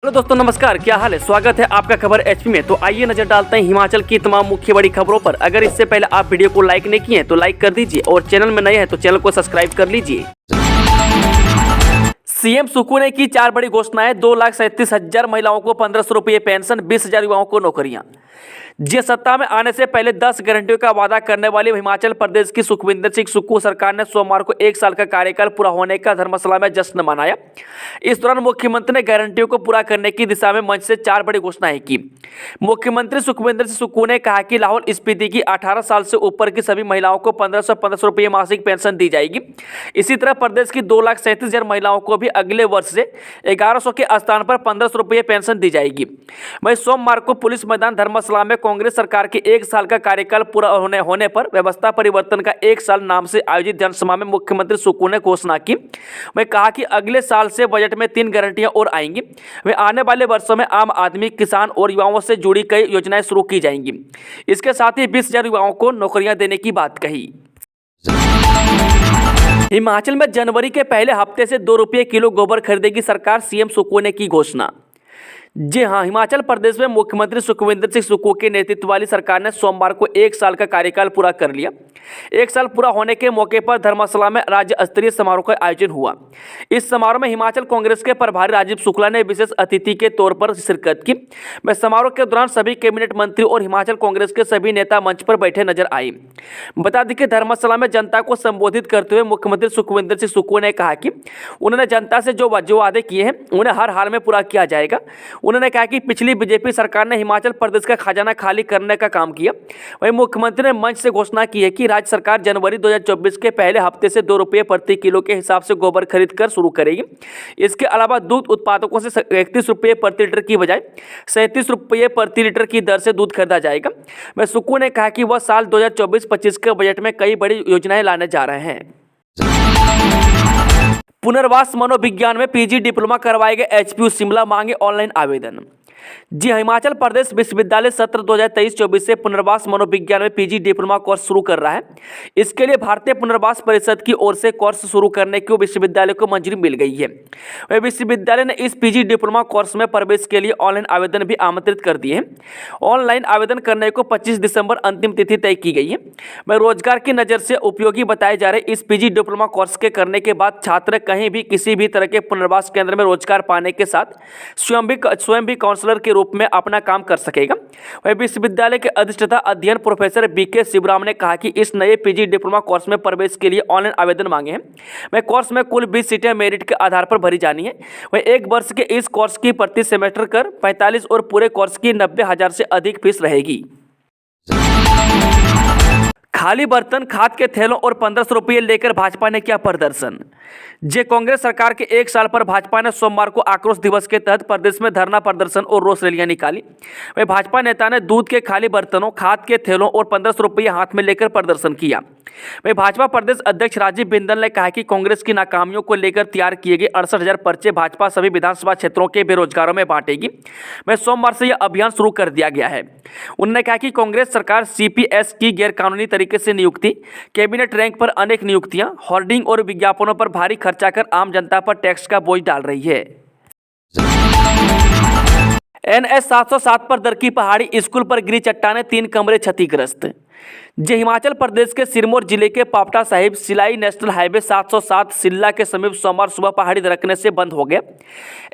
Hello दोस्तों, नमस्कार। क्या हाल है? स्वागत है आपका खबर एचपी में। तो आइए नजर डालते हैं हिमाचल की तमाम मुख्य बड़ी खबरों पर। अगर इससे पहले आप वीडियो को लाइक नहीं किए हैं तो लाइक कर दीजिए और चैनल में नए हैं तो चैनल को सब्सक्राइब कर लीजिए। सीएम सुक्खू ने की 4 बड़ी घोषणाएं। 2,37,000 महिलाओं को 1,500 रुपये पेंशन, 20,000 युवाओं को नौकरियां। जी, सत्ता में आने से पहले 10 गारंटियों का वादा करने वाली हिमाचल प्रदेश की सुखविंदर सिंह सुक्खू सरकार ने सोमवार को 1 साल का कार्यकाल पूरा होने का धर्मशाला में जश्न मनाया। इस दौरान मुख्यमंत्री ने गारंटियों को पूरा करने की दिशा में मंच से 4 बड़ी घोषणाएं की। मुख्यमंत्री सुखविंदर सिंह सुक्खू ने कहा कि लाहौल स्पीति की 18 साल से ऊपर की सभी महिलाओं को 1,500 रुपये मासिक पेंशन दी जाएगी। इसी तरह प्रदेश की 2,37,000 महिलाओं को भी अगले वर्ष से 1,100 के स्थान पर 1,500 रुपये पेंशन दी जाएगी। वहीं सोमवार को पुलिस मैदान धर्मशाला में कांग्रेस सरकार के 1 साल का कार्यकाल पूरा होने पर व्यवस्था परिवर्तन का 1 साल नाम से आयोजित जनसभा में मुख्यमंत्री सुक्खू ने घोषणा की। वह कहा कि अगले साल से बजट में 3 गारंटियां और आएंगी। वे आने वाले वर्षों में आम आदमी, किसान और युवाओं से जुड़ी कई योजनाएं शुरू की जाएंगी। इसके साथ ही 20,000 युवाओं को नौकरियां देने की बात कही। हिमाचल में जनवरी के पहले हफ्ते से 2 रुपये किलो गोबर खरीदेगी सरकार, सीएम सुक्खू ने की घोषणा। जी हां, हिमाचल प्रदेश में मुख्यमंत्री सुखविंदर सिंह सुक्खू के नेतृत्व वाली सरकार ने सोमवार को 1 साल का कार्यकाल पूरा कर लिया। 1 साल पूरा होने के मौके पर धर्मशाला में राज्य स्तरीय समारोह का आयोजन हुआ। इस समारोह में हिमाचल कांग्रेस के प्रभारी राजीव शुक्ला ने विशेष अतिथि के तौर पर शिरकत की। वह समारोह के दौरान सभी कैबिनेट मंत्री और हिमाचल कांग्रेस के सभी नेता मंच पर बैठे नजर आए। बता दें कि धर्मशाला में जनता को संबोधित करते हुए मुख्यमंत्री सुखविंदर सिंह सुक्खू ने कहा कि उन्होंने जनता से जो वादे किए हैं उन्हें हर हाल में पूरा किया जाएगा। उन्होंने कहा कि पिछली बीजेपी सरकार ने हिमाचल प्रदेश का खजाना खाली करने का काम किया। वहीं मुख्यमंत्री ने मंच से घोषणा की है कि राज्य सरकार जनवरी 2024 के पहले हफ्ते से 2 रुपये प्रति किलो के हिसाब से गोबर खरीद कर शुरू करेगी। इसके अलावा दूध उत्पादकों से 31 रुपये प्रति लीटर की बजाय 37 रुपये प्रति लीटर की दर से दूध खरीदा जाएगा। वहीं सुक्खू ने कहा कि वह साल 2024-25 के बजट में कई बड़ी योजनाएं लाने जा रहे हैं। पुनर्वास मनोविज्ञान में पीजी डिप्लोमा करवाए गए एचपीयू शिमला, मांगे ऑनलाइन आवेदन। जी, हिमाचल प्रदेश विश्वविद्यालय सत्र 2023-24 से पुनर्वास मनोविज्ञान में पीजी डिप्लोमा कोर्स शुरू कर रहा है। इसके लिए भारतीय पुनर्वास परिषद की ओर से कोर्स शुरू करने की विश्वविद्यालय को मंजूरी मिल गई है। वह विश्वविद्यालय ने इस पीजी डिप्लोमा कोर्स में प्रवेश के लिए ऑनलाइन आवेदन भी आमंत्रित कर दिए हैं। ऑनलाइन आवेदन करने को 25 दिसंबर अंतिम तिथि तय की गई है। वह रोजगार की नज़र से उपयोगी बताए जा रहे इस पीजी डिप्लोमा कोर्स के करने के बाद छात्र कहीं भी किसी भी तरह के पुनर्वास केंद्र में रोजगार पाने के साथ स्वयं भी काउंसलर के रूप में अपना काम कर सकेगा। वह विश्वविद्यालय के अधिष्ठाता अध्ययन प्रोफेसर बीके शिवराम ने कहा कि इस नए पीजी डिप्लोमा कोर्स में प्रवेश के लिए ऑनलाइन आवेदन मांगे हैं। वह कोर्स में कुल 20 सीटें मेरिट के आधार पर भरी जानी है। वह 1 वर्ष के इस कोर्स की प्रति सेमेस्टर कर 45 और पूरे कोर्स की 90,000 से अधिक फीस रहेगी। खाली बर्तन, खाद के थैलों और 1,500 रुपये लेकर भाजपा ने किया प्रदर्शन। जे कांग्रेस सरकार के 1 साल पर भाजपा ने सोमवार को आक्रोश दिवस के तहत प्रदेश में धरना प्रदर्शन और रोष रैलियां निकाली। वहीं भाजपा नेता ने दूध के खाली बर्तनों, खाद के थैलों और 1,500 रुपये हाथ में लेकर प्रदर्शन किया। वहीं भाजपा प्रदेश अध्यक्ष राजीव बिंदल ने कहा कि कांग्रेस की नाकामियों को लेकर तैयार किए गए 68,000 पर्चे भाजपा सभी विधानसभा क्षेत्रों के बेरोजगारों में बांटेगी। वहीं सोमवार से यह अभियान शुरू कर दिया गया है। उन्होंने कहा कि कांग्रेस सरकार सीपीएस की गैरकानूनी तरीके से नियुक्ति, कैबिनेट रैंक पर अनेक नियुक्तियां, होर्डिंग और विज्ञापनों पर भारी खर्चा कर आम जनता पर टैक्स का बोझ डाल रही है। NH 707 पर दरकी पहाड़ी, स्कूल पर गिरी चट्टाने, 3 कमरे क्षतिग्रस्त। जे हिमाचल प्रदेश के सिरमौर जिले के पापटा साहिब सिलाई नेशनल हाईवे 707 सिल्ला के समीप सोमवार सुबह पहाड़ी दरकने से बंद हो गया।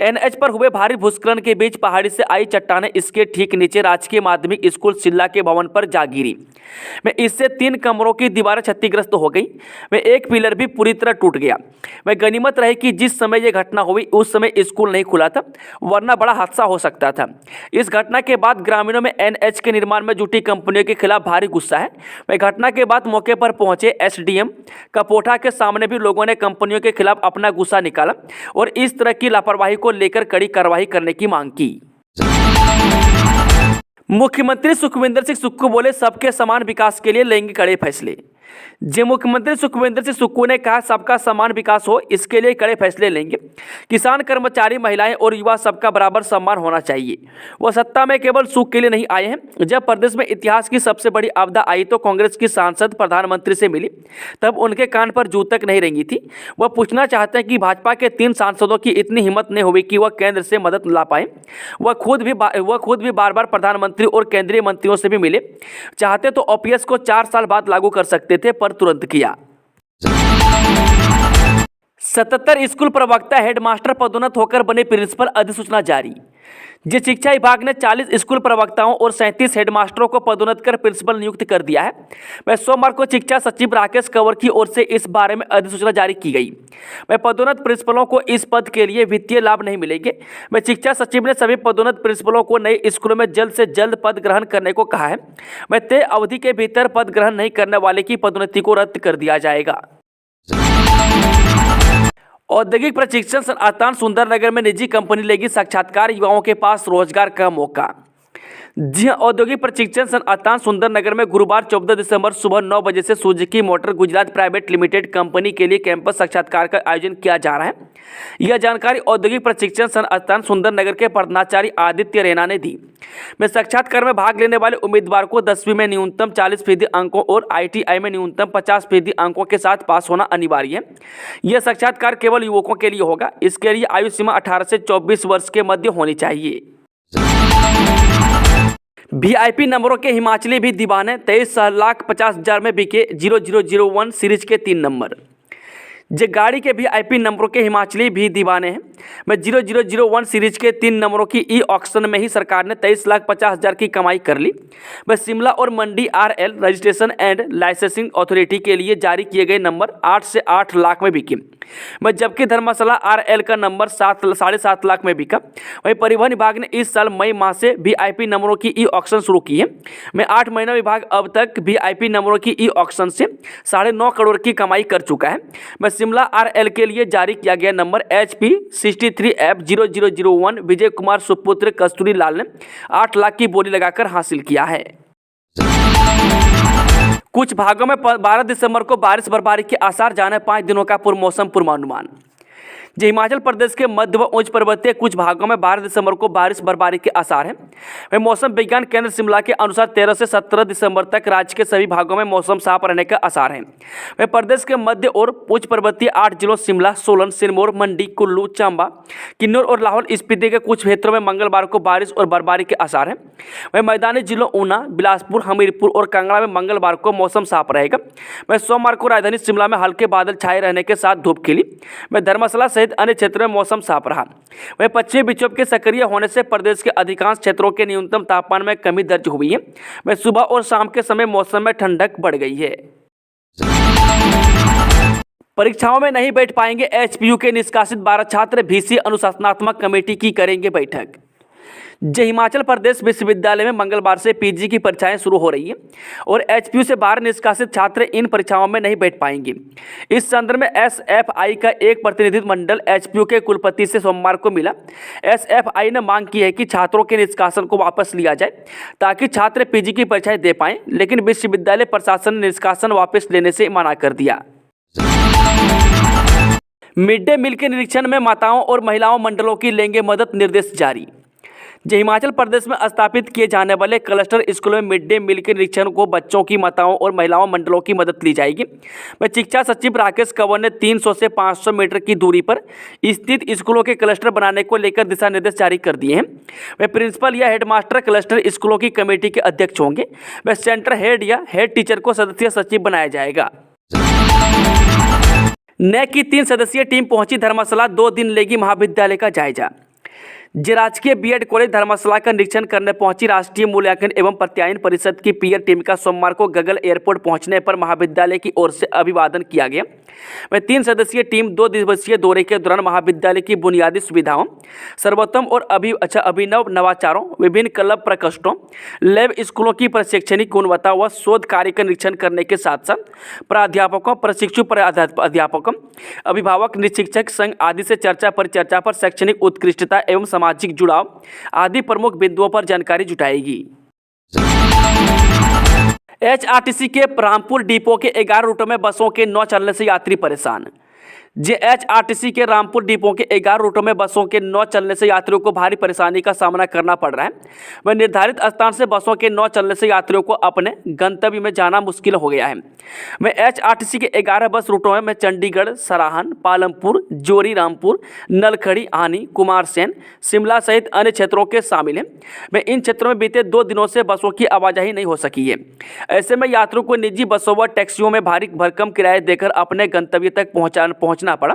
NH पर हुए भारी भूस्खलन के बीच पहाड़ी से आई चट्टानें इसके ठीक नीचे राजकीय माध्यमिक स्कूल सिल्ला के भवन पर जा गिरी। में इससे 3 कमरों की दीवारें क्षतिग्रस्त हो गई। में एक पिलर भी पूरी तरह टूट गया। वह गनीमत रही कि जिस समय यह घटना हुई उस समय स्कूल नहीं खुला था, वरना बड़ा हादसा हो सकता था। इस घटना के बाद ग्रामीणों में NH के निर्माण में जुटी कंपनियों के खिलाफ भारी गुस्सा है। वह घटना के बाद मौके पर पहुंचे एसडीएम कपोठा के सामने भी लोगों ने कंपनियों के खिलाफ अपना गुस्सा निकाला और इस तरह की लापरवाही को लेकर कड़ी कार्रवाई करने की मांग की। मुख्यमंत्री सुखविंदर सिंह सुक्खू बोले, सबके समान विकास के लिए लेंगे कड़े फैसले। जे मुख्यमंत्री सुखविंदर सिंह सुक्खू ने कहा सबका समान विकास हो, इसके लिए कड़े फैसले लेंगे। किसान, कर्मचारी, महिलाएं और युवा सबका बराबर सम्मान होना चाहिए। वह सत्ता में केवल सुख के लिए नहीं आए हैं। जब प्रदेश में इतिहास की सबसे बड़ी आपदा आई तो कांग्रेस की सांसद प्रधानमंत्री से मिली, तब उनके कान पर जूं तक नहीं रेंगी थी। वह पूछना चाहते हैं कि भाजपा के 3 सांसदों की इतनी हिम्मत नहीं हुई कि वह केंद्र से मदद ला पाए। वह खुद भी बार बार प्रधानमंत्री और केंद्रीय मंत्रियों से भी मिले। चाहते तो ओपीएस को 4 साल बाद लागू कर सकते थे, पर तुरंत किया। 77 स्कूल प्रवक्ता हेडमास्टर पदोन्नत होकर बने प्रिंसिपल, अधिसूचना जारी। जिस शिक्षा विभाग ने 40 स्कूल प्रवक्ताओं और 37 हेडमास्टरों को पदोन्नत कर प्रिंसिपल नियुक्त कर दिया है। वह सोमवार को शिक्षा सचिव राकेश कंवर की ओर से इस बारे में अधिसूचना जारी की गई। वह पदोन्नत प्रिंसिपलों को इस पद के लिए वित्तीय लाभ नहीं मिलेंगे। वह शिक्षा सचिव ने सभी पदोन्नत प्रिंसिपलों को नए स्कूलों में जल्द से जल्द पद ग्रहण करने को कहा है। वह तय अवधि के भीतर पद ग्रहण नहीं करने वाले की पदोन्नति को रद्द कर दिया जाएगा। औद्योगिक प्रशिक्षण संस्थान सुंदरनगर में निजी कंपनी लेगी साक्षात्कार, युवाओं के पास रोजगार का मौका। जी हां, औद्योगिक प्रशिक्षण संस्थान सुंदरनगर में गुरुवार 14 दिसंबर सुबह 9 बजे से Suzuki motor Gujarat private limited company के लिए कैंपस साक्षात्कार का आयोजन किया जा रहा है। यह जानकारी औद्योगिक प्रशिक्षण संस्थान सुंदरनगर के प्रधानाचार्य आदित्य रैना ने दी। में साक्षात्कार में भाग लेने वाले उम्मीदवार को 10वीं में न्यूनतम 40% अंकों और ITI में न्यूनतम 50% अंकों के साथ पास होना अनिवार्य है। यह साक्षात्कार केवल युवकों के लिए होगा। इसके लिए आयु सीमा 18 से 24 वर्ष के मध्य होनी चाहिए। VIP नंबरों के हिमाचली भी दीवाने, 23,50,000 में बिके 0001 सीरीज के 3 नंबर। जे गाड़ी के VIP नंबरों के हिमाचली भी दीवाने हैं। मैं 0001 सीरीज के 3 नंबरों की ई ऑक्शन में ही सरकार ने 23,50,000 की कमाई कर ली। वह शिमला और मंडी RL registration and licensing authority के लिए जारी किए गए नंबर 8 से 8 लाख में बिके। मैं जबकि धर्मशाला RL का नंबर 7.5 लाख में बिका। वहीं परिवहन विभाग ने इस साल मई माह से VIP नंबरों की ई ऑक्शन शुरू की है। मैं 8 महीना विभाग अब तक VIP नंबरों की ई ऑक्शन से 9.5 करोड़ की कमाई कर चुका है। मैं शिमला RL के लिए जारी किया गया number HP 63F 0001 Vijay Kumar सुपुत्र कस्तूरी लाल ने 8 लाख की बोली लगाकर हासिल किया है। कुछ भागों में 12 दिसंबर को बारिश बर्फबारी के आसार, जाने 5 दिनों का मौसम पूर्वानुमान। जो हिमाचल प्रदेश के मध्य व उच्च पर्वतीय कुछ भागों में 12 दिसंबर को बारिश बर्फबारी के आसार हैं। वहीं मौसम विज्ञान केंद्र शिमला के अनुसार 13 से 17 दिसंबर तक राज्य के सभी भागों में मौसम साफ रहने के आसार हैं। वहीं प्रदेश के मध्य और उच्च पर्वतीय 8 जिलों शिमला, सोलन, सिरमौर, मंडी, कुल्लू, चंबा, किन्नौर और लाहौल स्पीति के कुछ क्षेत्रों में मंगलवार को बारिश और बर्फबारी के आसार हैं। वहीं मैदानी जिलों ऊना, बिलासपुर, हमीरपुर और कांगड़ा में मंगलवार को मौसम साफ रहेगा। वहीं सोमवार को राजधानी शिमला में हल्के बादल छाए रहने के साथ धूप खिली। वहीं धर्मशाला सहित अन्य क्षेत्रों में मौसम साफ रहा। वहीं पश्चिमी विक्षोभ के सक्रिय होने से प्रदेश के अधिकांश क्षेत्रों के न्यूनतम तापमान में कमी दर्ज हुई है। वहीं सुबह और शाम के समय मौसम में ठंडक बढ़ गई है। परीक्षाओं में नहीं बैठ पाएंगे HPU के निष्कासित 12 छात्र, VC अनुशासनात्मक कमेटी की करेंगे बैठक। जे हिमाचल प्रदेश विश्वविद्यालय में मंगलवार से PG की परीक्षाएं शुरू हो रही हैं और HPU से 12 निष्कासित छात्र इन परीक्षाओं में नहीं बैठ पाएंगे। इस संदर्भ में SFI का एक प्रतिनिधिमंडल HPU के कुलपति से सोमवार को मिला। SFI ने मांग की है कि छात्रों के निष्कासन को वापस लिया जाए ताकि छात्र PG की परीक्षाएं दे पाएं, लेकिन विश्वविद्यालय प्रशासन ने निष्कासन वापस लेने से मना कर दिया। मिड डे मील के निरीक्षण में माताओं और महिलाओं मंडलों की लेंगे मदद, निर्देश जारी। जो हिमाचल प्रदेश में स्थापित किए जाने वाले क्लस्टर स्कूलों में मिड डे मील के निरीक्षण को बच्चों की माताओं और महिलाओं मंडलों की मदद ली जाएगी। वह शिक्षा सचिव राकेश कंवर ने 300 से 500 मीटर की दूरी पर स्थित स्कूलों के क्लस्टर बनाने को लेकर दिशा निर्देश जारी कर दिए हैं। वह प्रिंसिपल या हेडमास्टर क्लस्टर स्कूलों की कमेटी के अध्यक्ष होंगे। वह सेंटर हेड या हेड टीचर को सदस्य सचिव बनाया जाएगा। NEC की 3 सदस्यीय टीम पहुंची धर्मशाला, 2 दिन लेगी महाविद्यालय का जायजा। राजकीय BEd कॉलेज धर्मशाला का निरीक्षण करने पहुंची राष्ट्रीय मूल्यांकन एवं प्रत्यायन परिषद की पीयर टीम का सोमवार को गगल एयरपोर्ट पहुंचने पर महाविद्यालय की ओर से अभिवादन किया गया। वह 3 सदस्यीय टीम 2 दिवसीय दौरे के दौरान महाविद्यालय की बुनियादी सुविधाओं, सर्वोत्तम और अभिनव नवाचारों, विभिन्न क्लब प्रकोष्ठों, लैब, स्कूलों की प्रशैक्षणिक गुणवत्ता व शोध कार्य का निरीक्षण करने के साथ साथ प्राध्यापकों, प्रशिक्षु अध्यापकों, अभिभावक, शिक्षक संघ आदि से चर्चा परिचर्चा पर शैक्षणिक उत्कृष्टता एवं सामाजिक जुड़ाव आदि प्रमुख बिंदुओं पर जानकारी जुटाएगी। एचआरटीसी के रामपुर डिपो के 11 रूटों में बसों के 9 चलने से यात्री परेशान। एचआरटीसी के रामपुर डिपो के 11 रूटों में बसों के 9 चलने से यात्रियों को भारी परेशानी का सामना करना पड़ रहा है। वह निर्धारित स्थान से बसों के 9 चलने से यात्रियों को अपने गंतव्य में जाना मुश्किल हो गया है। मैं एचआरटीसी के 11 बस रूटों में चंडीगढ़, सराहन, पालमपुर, जोरी रामपुर, नलखड़ी, आनी, कुमारसैन, शिमला सहित अन्य क्षेत्रों के शामिल हैं। मैं इन क्षेत्रों में बीते 2 दिनों से बसों की आवाजाही नहीं हो सकी है। ऐसे में यात्रियों को निजी बसों व टैक्सियों में भारी भरकम किराए देकर अपने गंतव्य तक पहुंचना पड़ा।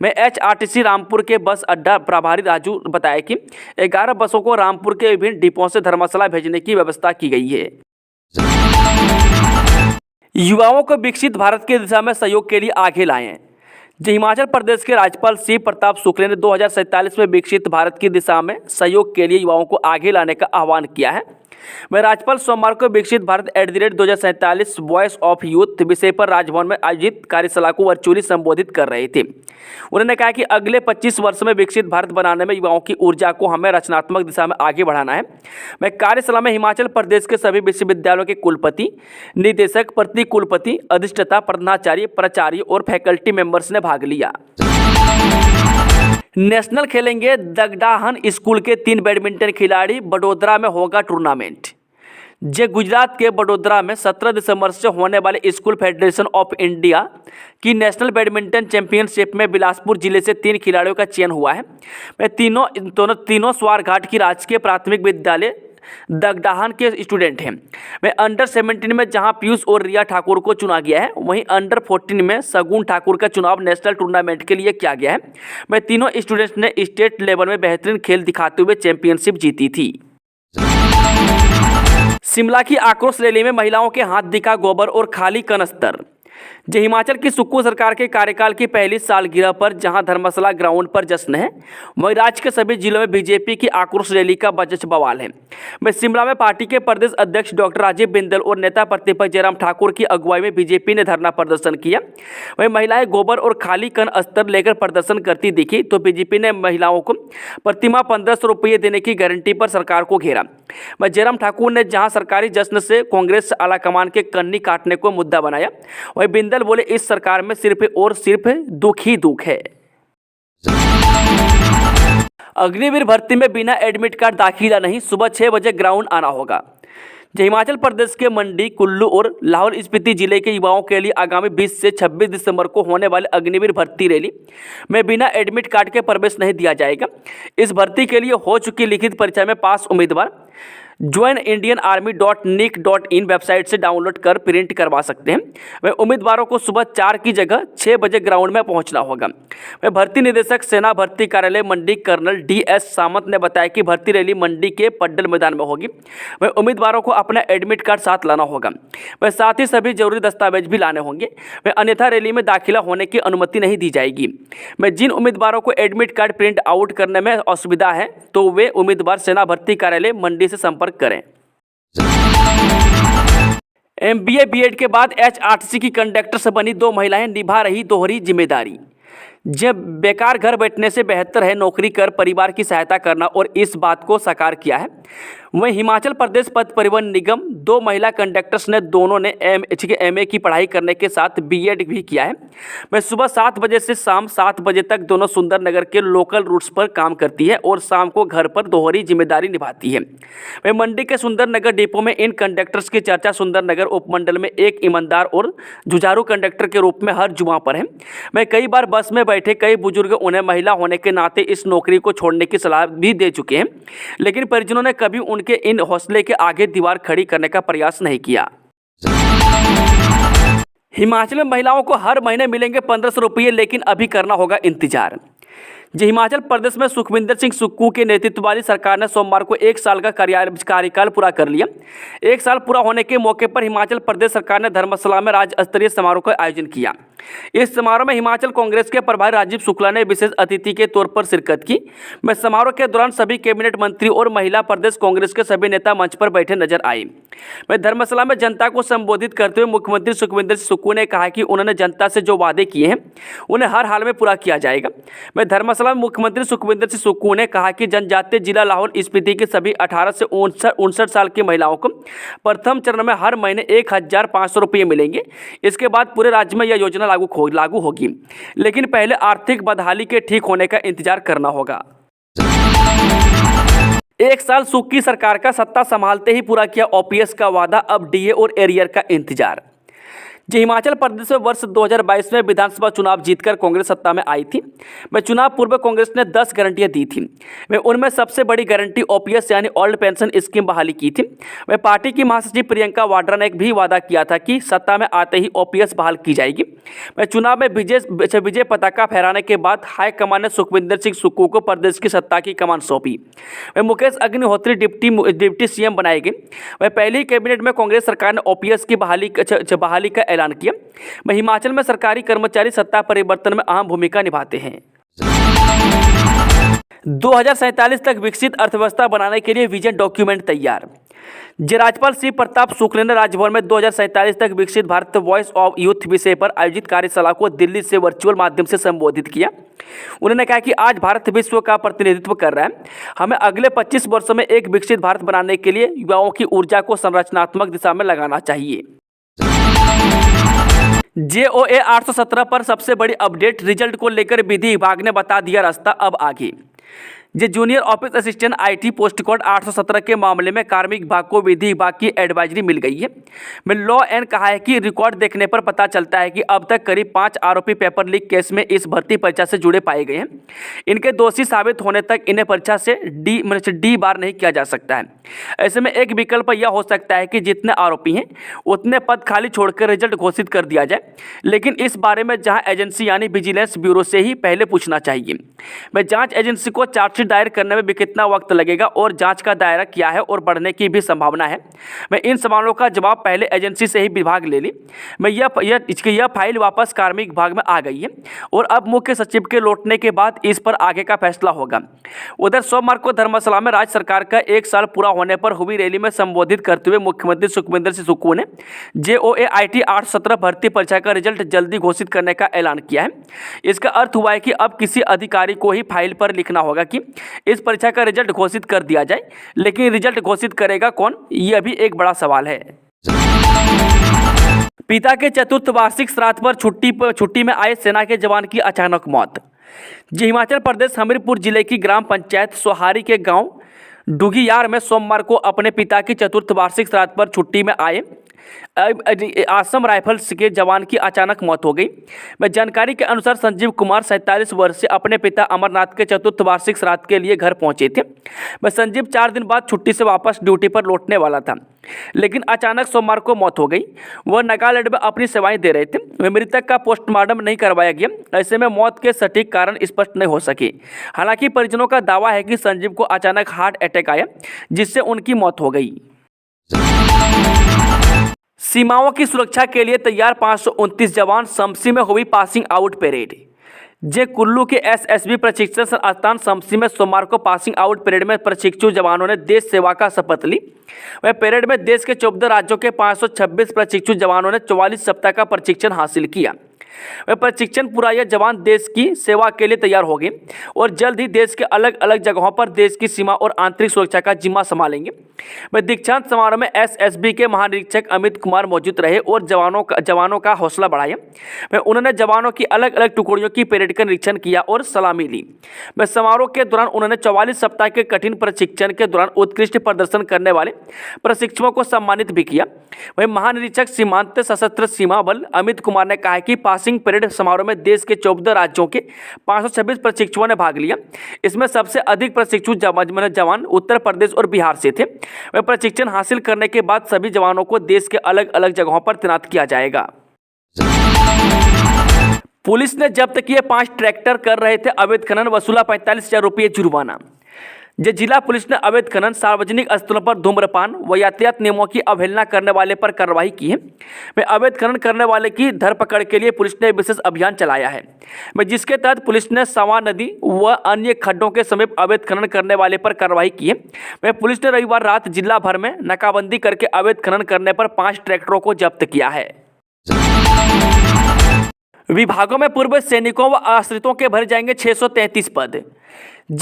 मैं एचआरटीसी रामपुर के बस अड्डा प्रभारी राजू बताया कि 11 बसों को रामपुर के विभिन्न डिपों से धर्मशाला भेजने की व्यवस्था की गई है। युवाओं को विकसित भारत की दिशा में सहयोग के लिए आगे लाएं। हिमाचल प्रदेश के राज्यपाल शिव प्रताप शुक्ल ने 2047 में विकसित भारत की दिशा में सहयोग के लिए युवाओं को आगे लाने का आह्वान किया है। वह राज्यपाल सोमवार को विकसित भारत @2047 वॉइस ऑफ यूथ विषय पर राजभवन में आयोजित कार्यशाला को वर्चुअली संबोधित कर रहे थे। उन्होंने कहा कि अगले 25 वर्ष में विकसित भारत बनाने में युवाओं की ऊर्जा को हमें रचनात्मक दिशा में आगे बढ़ाना है। मैं कार्यशाला में हिमाचल प्रदेश के सभी विश्वविद्यालयों के कुलपति, निदेशक, प्रति कुलपति, अधिष्ठाता, प्रधानाचार्य, प्राचार्य और फैकल्टी मेंबर्स ने भाग लिया। नेशनल खेलेंगे दगडाहन स्कूल के 3 बैडमिंटन खिलाड़ी, बड़ोदरा में होगा टूर्नामेंट। गुजरात के बड़ोदरा में 17 दिसंबर से होने वाले स्कूल फेडरेशन ऑफ इंडिया की नेशनल बैडमिंटन चैंपियनशिप में बिलासपुर जिले से 3 खिलाड़ियों का चयन हुआ है। वे तीनों स्वारघाट की राजकीय प्राथमिक विद्यालय दगडाहन के स्टूडेंट हैं। वे अंडर 17 में जहां पीयूष और रिया ठाकुर को चुना गया है, वहीं अंडर 14 में सगुन ठाकुर का चुनाव नेशनल टूर्नामेंट के लिए किया गया है। वे तीनों स्टूडेंट्स ने स्टेट लेवल में बेहतरीन खेल दिखाते हुए चैंपियनशिप जीती थी। शिमला की आक्रोश रैली में महिलाओं के हाथ दिखा गोबर और खाली कनस्तर। हिमाचल की सुक्खू सरकार के कार्यकाल की पहली सालगिरह पर जहां धर्मशाला ग्राउंड पर जश्न है, वहीं राज्य के सभी जिलों में बीजेपी की आक्रोश रैली का बवाल है। मैं शिमला में पार्टी के प्रदेश अध्यक्ष डॉक्टर राजीव बिंदल और नेता प्रतिपक्ष जयराम ठाकुर की अगुवाई में बीजेपी ने धरना प्रदर्शन किया। वहीं महिलाएं गोबर और खाली कन अस्तर लेकर प्रदर्शन करती दिखी तो बीजेपी ने महिलाओं को प्रतिमाह 1500 रुपये देने की गारंटी पर सरकार को घेरा। वहीं जयराम ठाकुर ने जहां सरकारी जश्न से कांग्रेस आलाकमान के कन्नी काटने को मुद्दा बनाया, वहीं बिंदल बोले इस सरकार में सिर्फ और सिर्फ दुख ही दुख है। अग्निवीर भर्ती में बिना एडमिट कार्ड दाखिला नहीं, सुबह 6 बजे ग्राउंड आना होगा। हिमाचल प्रदेश के मंडी, कुल्लू और लाहौल स्पीति जिले के युवाओं के लिए आगामी 20 से 26 दिसंबर को होने वाले अग्निवीर भर्ती रैली में बिना एडमिट कार्ड के प्रवेश नहीं दिया जाएगा। इस भर्ती के लिए हो चुकी लिखित परीक्षा में पास उम्मीदवार joinindianarmy.nic.in वेबसाइट से डाउनलोड कर प्रिंट करवा सकते हैं। वह उम्मीदवारों को सुबह 4 की जगह 6 बजे ग्राउंड में पहुंचना होगा। वह भर्ती निदेशक सेना भर्ती कार्यालय मंडी कर्नल DS सामंत ने बताया कि भर्ती रैली मंडी के पड्डल मैदान में होगी। वह उम्मीदवारों को अपना एडमिट कार्ड साथ लाना होगा। वह साथ ही सभी जरूरी दस्तावेज भी लाने होंगे। वह अन्यथा रैली में दाखिला होने की अनुमति नहीं दी जाएगी। मैं जिन उम्मीदवारों को एडमिट कार्ड प्रिंट आउट करने में असुविधा है तो वे उम्मीदवार सेना भर्ती कार्यालय मंडी से संपर्क करें। MBA BEd के बाद HRTC की कंडक्टर से बनी 2 महिलाएं निभा रही दोहरी जिम्मेदारी। जब बेकार घर बैठने से बेहतर है नौकरी कर परिवार की सहायता करना और इस बात को साकार किया है। वहीं हिमाचल प्रदेश पथ परिवहन निगम 2 महिला कंडक्टर्स ने दोनों ने MA की पढ़ाई करने के साथ BEd भी किया है। वह सुबह 7 बजे से शाम 7 बजे तक दोनों सुंदरनगर के लोकल रूट्स पर काम करती है और शाम को घर पर दोहरी जिम्मेदारी निभाती है। वह मंडी के सुंदरनगर डिपो में इन कंडक्टर्स की चर्चा सुंदरनगर उपमंडल में एक ईमानदार और जुझारू कंडक्टर के रूप में हर जुमा पर है। मैं कई बार बस में बैठे कई बुजुर्ग उन्हें महिला होने के नाते इस नौकरी को छोड़ने की सलाह भी दे चुके हैं, लेकिन परिजनों ने कभी उनके इन हौसले के आगे दीवार खड़ी करने का प्रयास नहीं किया। हिमाचल में महिलाओं को हर महीने मिलेंगे 1500 रुपये, लेकिन अभी करना होगा इंतजार। हिमाचल प्रदेश में सुखविंदर सिंह सुक्खू के नेतृत्व वाली सरकार ने सोमवार को 1 साल का कार्यकाल पूरा कर लिया। 1 साल पूरा होने के मौके पर हिमाचल प्रदेश सरकार ने धर्मशाला में राज्य स्तरीय समारोह का आयोजन किया। इस समारोह में हिमाचल कांग्रेस के प्रभारी राजीव शुक्ला ने विशेष अतिथि के तौर पर शिरकत की। मैं समारोह के दौरान सभी कैबिनेट मंत्री और महिला प्रदेश कांग्रेस के सभी नेता मंच पर बैठे नजर आए। मैं धर्मशाला में जनता को संबोधित करते हुए मुख्यमंत्री सुखविंदर सिंह सुक्खू ने कहा कि उन्होंने जनता से जो वादे किए हैं उन्हें हर हाल में पूरा किया जाएगा। मैं धर्मशाला में मुख्यमंत्री सुखविंदर सिंह सुक्खू ने कहा कि जनजातीय जिला लाहौल स्पीति की सभी 18 से 59 साल की महिलाओं को प्रथम चरण में हर महीने 1,500 रुपये मिलेंगे। इसके बाद पूरे राज्य में यह योजना लागू होगी, लेकिन पहले आर्थिक बदहाली के ठीक होने का इंतजार करना होगा। 1 साल सुख की सरकार का सत्ता संभालते ही पूरा किया ओपीएस का वादा, अब डीए और एरियर का इंतजार। जी हिमाचल प्रदेश में वर्ष 2022 में विधानसभा चुनाव जीतकर कांग्रेस सत्ता में आई थी। मैं चुनाव पूर्व कांग्रेस ने 10 गारंटियां दी थी। मैं उनमें सबसे बड़ी गारंटी ओपीएस यानी ओल्ड पेंशन स्कीम बहाली की थी। मैं पार्टी की महासचिव प्रियंका वाड्रा ने भी वादा किया था कि सत्ता में आते ही ओपीएस बहाल की जाएगी। मैं चुनाव में विजय पताका फहराने के बाद हाईकमान ने सुखविंदर सिंह सुक्खू को प्रदेश की सत्ता की कमान सौंपी। मैं मुकेश अग्निहोत्री डिप्टी सीएम बनाए गए। मैं पहली कैबिनेट में कांग्रेस सरकार ने ओपीएस की बहाली का ऐलान किया। मैं हिमाचल में सरकारी कर्मचारी सत्ता परिवर्तन में अहम भूमिका निभाते हैं। 2047 तक विकसित अर्थव्यवस्था बनाने के लिए विजन डॉक्यूमेंट तैयार। राज्यपाल श्री प्रताप शुक्ल ने राजभवन में 2047 तक विकसित भारत वॉइस ऑफ यूथ विषय पर आयोजित कार्यशाला को दिल्ली से वर्चुअल माध्यम से संबोधित किया। उन्होंने कहा कि आज भारत विश्व का प्रतिनिधित्व कर रहा है। हमें अगले 25 वर्षों में एक विकसित भारत बनाने के लिए युवाओं की ऊर्जा को संरचनात्मक दिशा में लगाना चाहिए। JOA 817 पर सबसे बड़ी अपडेट, रिजल्ट को लेकर विधि विभाग ने बता दिया रास्ता, अब आगे। Junior office assistant IT post code 817 के मामले में कार्मिक विभाग को विधि विभाग की एडवाइजरी मिल गई है। में लॉ एन कहा है कि रिकॉर्ड देखने पर पता चलता है कि अब तक करीब 5 आरोपी पेपर लीक केस में इस भर्ती परीक्षा से जुड़े पाए गए हैं। इनके दोषी साबित होने तक इन्हें परीक्षा से डी बार नहीं किया जा सकता है। ऐसे में एक विकल्प यह हो सकता है कि जितने आरोपी हैं उतने पद खाली छोड़कर रिजल्ट घोषित कर दिया जाए, लेकिन इस बारे में जहाँ एजेंसी यानी विजिलेंस ब्यूरो से ही पहले पूछना चाहिए। मैं जाँच एजेंसी को चार्जशीट दायर करने में भी कितना वक्त लगेगा और जांच का दायरा क्या है और बढ़ने की भी संभावना है। मैं इन सवालों का जवाब पहले एजेंसी से ही विभाग ले ली। मैं यह फाइल वापस कार्मिक विभाग में आ गई है और अब मुख्य सचिव के लौटने के बाद इस पर आगे का फैसला होगा। उधर सोमवार को धर्मशाला में राज्य सरकार का 1 साल पूरा होने पर हुई रैली में संबोधित करते हुए मुख्यमंत्री सुखविंदर सिंह सुक्खू ने JOA IT 817 भर्ती परीक्षा का रिजल्ट जल्दी घोषित करने का ऐलान किया है। इसका अर्थ हुआ है कि अब किसी अधिकारी को ही फाइल पर लिखना होगा कि इस परीक्षा का रिजल्ट घोषित कर दिया जाए, लेकिन रिजल्ट घोषित करेगा कौन, यह भी एक बड़ा सवाल है। पिता के चतुर्थ वार्षिक श्राद्ध पर छुट्टी में आए सेना के जवान की अचानक मौत। हिमाचल प्रदेश हमीरपुर जिले की ग्राम पंचायत सोहारी के गांव डुगियार में सोमवार को अपने पिता की चतुर्थ वार्षिक श्राद्ध पर छुट्टी में आए असम राइफल्स के जवान की अचानक मौत हो गई। मैं जानकारी के अनुसार संजीव कुमार 47 वर्ष से अपने पिता अमरनाथ के चतुर्थ वार्षिक श्राद्ध के लिए घर पहुंचे थे। मैं संजीव 4 दिन बाद छुट्टी से वापस ड्यूटी पर लौटने वाला था, लेकिन अचानक सोमवार को मौत हो गई। वह नागालैंड में अपनी सेवाएं दे रहे थे। वह मृतक का पोस्टमार्टम नहीं करवाया गया। ऐसे में मौत के सटीक कारण स्पष्ट नहीं हो सके। हालांकि परिजनों का दावा है कि संजीव को अचानक हार्ट अटैक आया, जिससे उनकी मौत हो गई। सीमाओं की सुरक्षा के लिए तैयार 529 जवान, शमसी में हुई पासिंग आउट परेड। कुल्लू के SSB प्रशिक्षण संस्थान शमसी में सोमवार को पासिंग आउट परेड में प्रशिक्षु जवानों ने देश सेवा का शपथ ली। वह परेड में देश के 14 राज्यों के 526 प्रशिक्षु जवानों ने 44 सप्ताह का प्रशिक्षण हासिल किया। वह प्रशिक्षण पूरा यह जवान देश की सेवा के लिए तैयार हो गए और जल्द ही देश के अलग अलग जगहों पर देश की सीमा और आंतरिक सुरक्षा का जिम्मा संभालेंगे। वह दीक्षांत समारोह में SSB के महानिरीक्षक अमित कुमार मौजूद रहे और जवानों का हौसला बढ़ाया। वह उन्होंने जवानों की अलग अलग टुकड़ियों की परेड का निरीक्षण किया और सलामी ली। वह समारोह के दौरान उन्होंने 44 सप्ताह के कठिन प्रशिक्षण के दौरान उत्कृष्ट प्रदर्शन करने वाले प्रशिक्षुओं को सम्मानित भी किया। वही महानिरीक्षक सीमांत सशस्त्र सीमा बल अमित कुमार ने कहा कि पासिंग परेड समारोह में देश के 14 राज्यों के 526 प्रशिक्षुओं ने भाग लिया। इसमें सबसे अधिक प्रशिक्षु जवान उत्तर प्रदेश और बिहार से थे। वह प्रशिक्षण हासिल करने के बाद सभी जवानों को देश के अलग अलग जगहों पर तैनात किया जाएगा। पुलिस ने जब्त किए 5 ट्रैक्टर, कर रहे थे अवैध खनन, वसूला 45,000 रुपये जुर्माना। जिला पुलिस ने अवैध खनन, सार्वजनिक स्थलों पर धूम्रपान व यातायात नियमों की अवहेलना करने वाले पर कार्रवाई की है। अवैध खनन करने वाले की धरपकड़ के लिए पुलिस ने विशेष अभियान चलाया है, जिसके तहत पुलिस ने सवा नदी व अन्य खड्डों के समीप अवैध खनन करने वाले पर कार्रवाई की है। पुलिस ने रविवार रात जिला भर में नाकाबंदी करके अवैध खनन करने पर 5 ट्रैक्टरों को जब्त किया है। विभागों में पूर्व सैनिकों व आश्रितों के भरे जाएंगे 633 पद।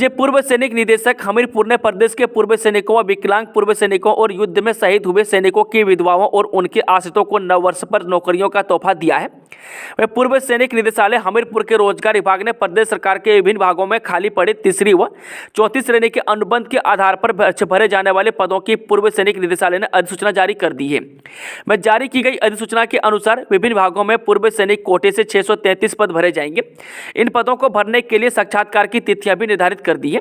पूर्व सैनिक निदेशक हमीरपुर ने प्रदेश के पूर्व सैनिकों व विकलांग पूर्व सैनिकों और युद्ध में शहीद हुए सैनिकों की विधवाओं और उनके आश्रितों को नव वर्ष पर नौकरियों का तोहफा दिया है। पूर्व सैनिक निदेशालय हमीरपुर के रोजगार विभाग ने प्रदेश सरकार के विभिन्न भागों में खाली पड़े 3री व 4थी श्रेणी के अनुबंध के आधार पर भरे जाने वाले पदों की पूर्व सैनिक निदेशालय ने अधिसूचना जारी कर दी है। जारी की गई अधिसूचना के अनुसार विभिन्न भागों में पूर्व सैनिक कोटे से 633 पद भरे जाएंगे। इन पदों को भरने के लिए साक्षात्कार की तिथियां भी निर्धारित कर दी है।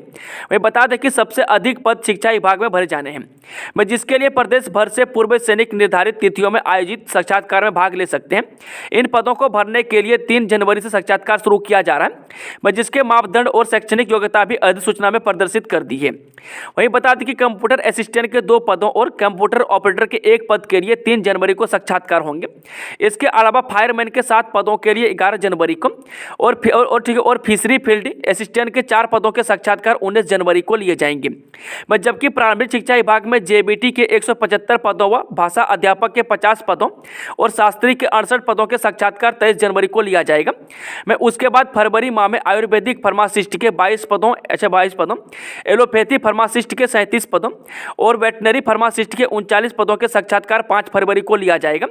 मैं बता दें कि सबसे अधिक पद शिक्षा विभाग में भरे जाने हैं, जिसके लिए प्रदेश भर से पूर्व सैनिक निर्धारित तिथियों में आयोजित साक्षात्कार में भाग ले सकते हैं। इन पदों को भरने के लिए 3 जनवरी से साक्षात्कार शुरू किया जा रहा है, जिसके मापदंड और शैक्षणिक योग्यता भी अधिसूचना में प्रदर्शित कर दी है। वहीं बता दें कि कंप्यूटर असिस्टेंट के 2 पदों और कंप्यूटर ऑपरेटर के 1 पद के लिए 3 जनवरी को साक्षात्कार होंगे। इसके अलावा फायरमैन के 7 पदों के लिए 11 जनवरी को और फिशरी फील्ड असिस्टेंट के 4 पदों के साक्षात्कार 19 जनवरी को लिए जाएंगे। जबकि प्रारंभिक शिक्षा विभाग में जेबीटी के 175 पदों व भाषा अध्यापक के 50 पदों और शास्त्री के 68 पदों के साक्षात्कार 23 जनवरी को लिया जाएगा। उसके बाद फरवरी माह में आयुर्वेदिक फार्मासिस्ट के 22 पदों, एलोपैथी फार्मासिस्ट के 37 पदों और वेटनरी फार्मासिस्ट के 39 पदों के साक्षात्कार 5 फरवरी को लिया जाएगा।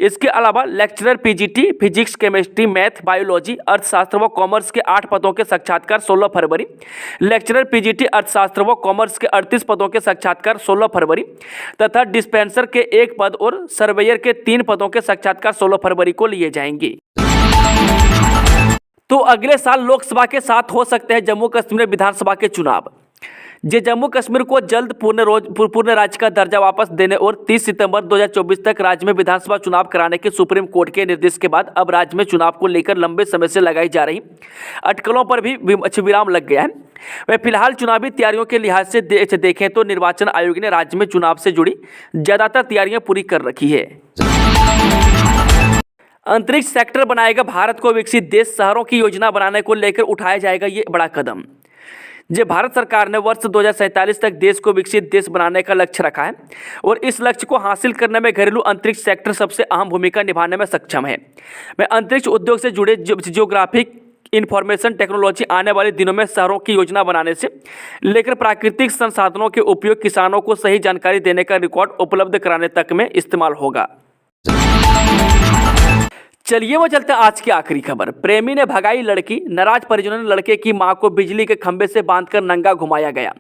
इसके अलावा lecturer PGT physics, chemistry, math, biology, अर्थशास्त्र व कॉमर्स के 8 पदों के साक्षात्कार 16 फरवरी, लेक्चरर पीजीटी अर्थशास्त्र व कॉमर्स के 38 पदों के साक्षात्कार 16 फरवरी तथा डिस्पेंसर के 1 पद और सर्वेयर के 3 पदों के साक्षात्कार 16 फरवरी को लिए जाएंगे। तो अगले साल लोकसभा के साथ हो सकते हैं जम्मू कश्मीर विधानसभा के चुनाव। जम्मू कश्मीर को जल्द पूर्ण राज्य का दर्जा वापस देने और 30 सितंबर 2024 तक राज्य में विधानसभा चुनाव कराने के सुप्रीम कोर्ट के निर्देश के बाद अब राज्य में चुनाव को लेकर लंबे समय से लगाई जा रही अटकलों पर भी विराम लग गया है। फिलहाल चुनावी तैयारियों के लिहाज से देखें तो निर्वाचन आयोग ने राज्य में चुनाव से जुड़ी ज्यादातर तैयारियां पूरी कर रखी है। अंतरिक्ष सेक्टर बनाएगा भारत को विकसित देश, शहरों की योजना बनाने को लेकर उठाया जाएगा ये बड़ा कदम। भारत सरकार ने वर्ष 2047 तक देश को विकसित देश बनाने का लक्ष्य रखा है और इस लक्ष्य को हासिल करने में घरेलू अंतरिक्ष सेक्टर सबसे अहम भूमिका निभाने में सक्षम है। अंतरिक्ष उद्योग से जुड़े जियोग्राफिक इंफॉर्मेशन टेक्नोलॉजी आने वाले दिनों में शहरों की योजना बनाने से लेकर प्राकृतिक संसाधनों के उपयोग, किसानों को सही जानकारी देने का रिकॉर्ड उपलब्ध कराने तक में इस्तेमाल होगा। चलिए वो चलते हैं आज की आखिरी खबर। प्रेमी ने भगाई लड़की, नाराज परिजनों ने लड़के की मां को बिजली के खंभे से बांधकर नंगा घुमाया गया।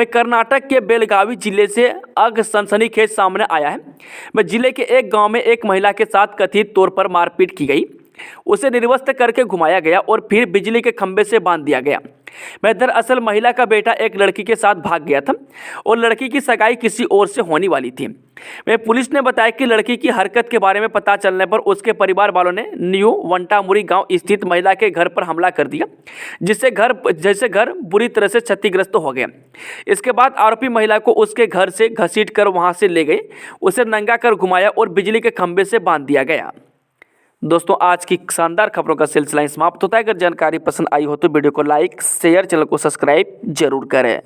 कर्नाटक के बेलगावी जिले से सनसनीखेज सामने आया है। जिले के एक गांव में एक महिला के साथ कथित तौर पर मारपीट की गई, उसे निर्वस्त्र करके घुमाया गया और फिर बिजली के खंभे से बांध दिया गया। दरअसल महिला का बेटा एक लड़की के साथ भाग गया था और लड़की की सगाई किसी और से होने वाली थी। पुलिस ने बताया कि लड़की की हरकत के बारे में पता चलने पर उसके परिवार वालों ने न्यू वंटामुरी गांव स्थित महिला के घर पर हमला कर दिया, जिससे घर बुरी तरह से क्षतिग्रस्त हो गया। इसके बाद आरोपी महिला को उसके घर से घसीट कर वहां से ले गए, उसे नंगा कर घुमाया और बिजली के खंभे से बांध दिया गया। दोस्तों, आज की शानदार खबरों का सिलसिला समाप्त होता है। अगर जानकारी पसंद आई हो तो वीडियो को लाइक, शेयर, चैनल को सब्सक्राइब जरूर करें।